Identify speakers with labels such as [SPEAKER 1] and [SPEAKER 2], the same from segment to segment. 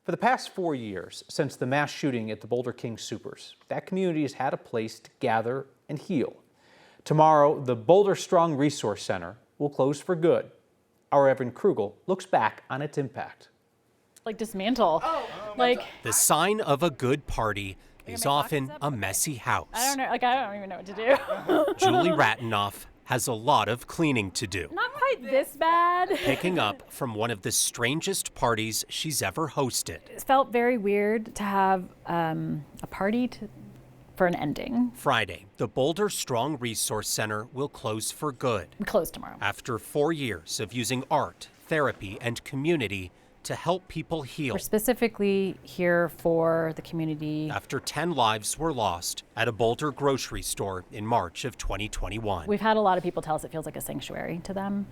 [SPEAKER 1] For the past 4 years, since the mass shooting at the Boulder King Soopers, that community has had a place to gather and heal. Tomorrow, the Boulder Strong Resource Center will close for good. Our Evan Krugel looks back on its impact.
[SPEAKER 2] Like dismantle.
[SPEAKER 3] The sign of a good party is often a messy house.
[SPEAKER 2] I don't even know what to do.
[SPEAKER 3] Julie Ratenoff has a lot of cleaning to do,
[SPEAKER 2] Not quite this bad.
[SPEAKER 3] picking up from one of the strangest parties she's ever hosted.
[SPEAKER 2] It felt very weird to have a party for an ending.
[SPEAKER 3] Friday, the Boulder Strong Resource Center will close for good
[SPEAKER 2] We close tomorrow.
[SPEAKER 3] after 4 years of using art, therapy, and community to help people heal.
[SPEAKER 2] We're specifically here for the community.
[SPEAKER 3] After 10 lives were lost at a Boulder grocery store in March of 2021.
[SPEAKER 2] We've had a lot of people tell us it feels like a sanctuary to them.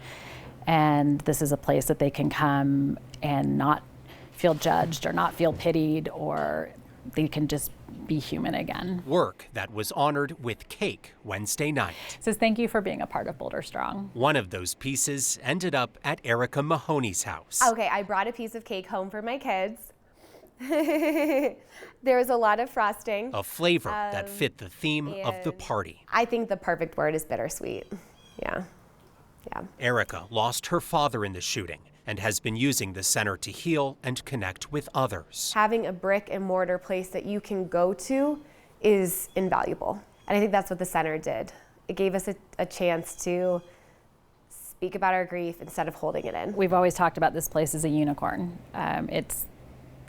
[SPEAKER 2] And this is a place that they can come and not feel judged or not feel pitied, or they can just be human again.
[SPEAKER 3] Work that was honored with cake Wednesday night.
[SPEAKER 2] It says thank you for being a part of Boulder Strong.
[SPEAKER 3] One of those pieces ended up at Erica Mahoney's house.
[SPEAKER 4] Okay, I brought a piece of cake home for my kids. There was a lot of frosting.
[SPEAKER 3] A flavor that fit the theme of the party.
[SPEAKER 4] I think the perfect word is bittersweet. Yeah.
[SPEAKER 3] Erica lost her father in the shooting and has been using the center to heal and connect with others.
[SPEAKER 4] Having a brick and mortar place that you can go to is invaluable. And I think that's what the center did. It gave us a chance to speak about our grief instead of holding it in.
[SPEAKER 2] We've always talked about this place as a unicorn.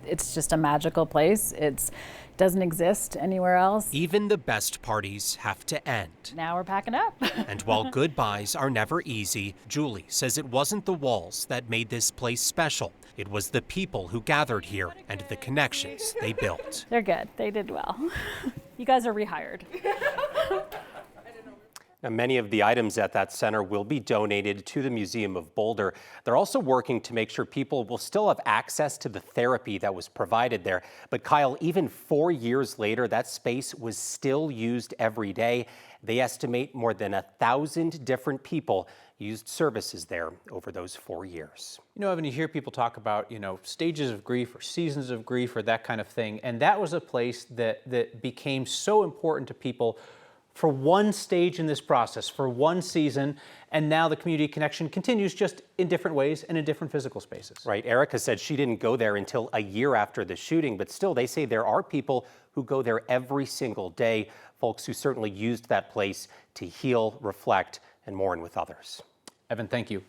[SPEAKER 2] It's just a magical place. It doesn't exist anywhere else.
[SPEAKER 3] Even the best parties have to end.
[SPEAKER 2] Now we're packing up.
[SPEAKER 3] And while goodbyes are never easy, Julie says it wasn't the walls that made this place special. It was the people who gathered here and the connections they built.
[SPEAKER 2] They're good. They did well. You guys are rehired.
[SPEAKER 5] Now, many of the items at that center will be donated to the Museum of Boulder. They're also working to make sure people will still have access to the therapy that was provided there. But Kyle, even 4 years later, that space was still used every day. They estimate more than 1,000 different people used services there over those 4 years.
[SPEAKER 1] You know, Evan, you hear people talk about, stages of grief or seasons of grief or that kind of thing. And that was a place that became so important to people for one stage in this process, for one season, and now the community connection continues just in different ways and in different physical spaces.
[SPEAKER 5] Right, Erica said she didn't go there until a year after the shooting, but still they say there are people who go there every single day, folks who certainly used that place to heal, reflect, and mourn with others.
[SPEAKER 1] Evan, thank you.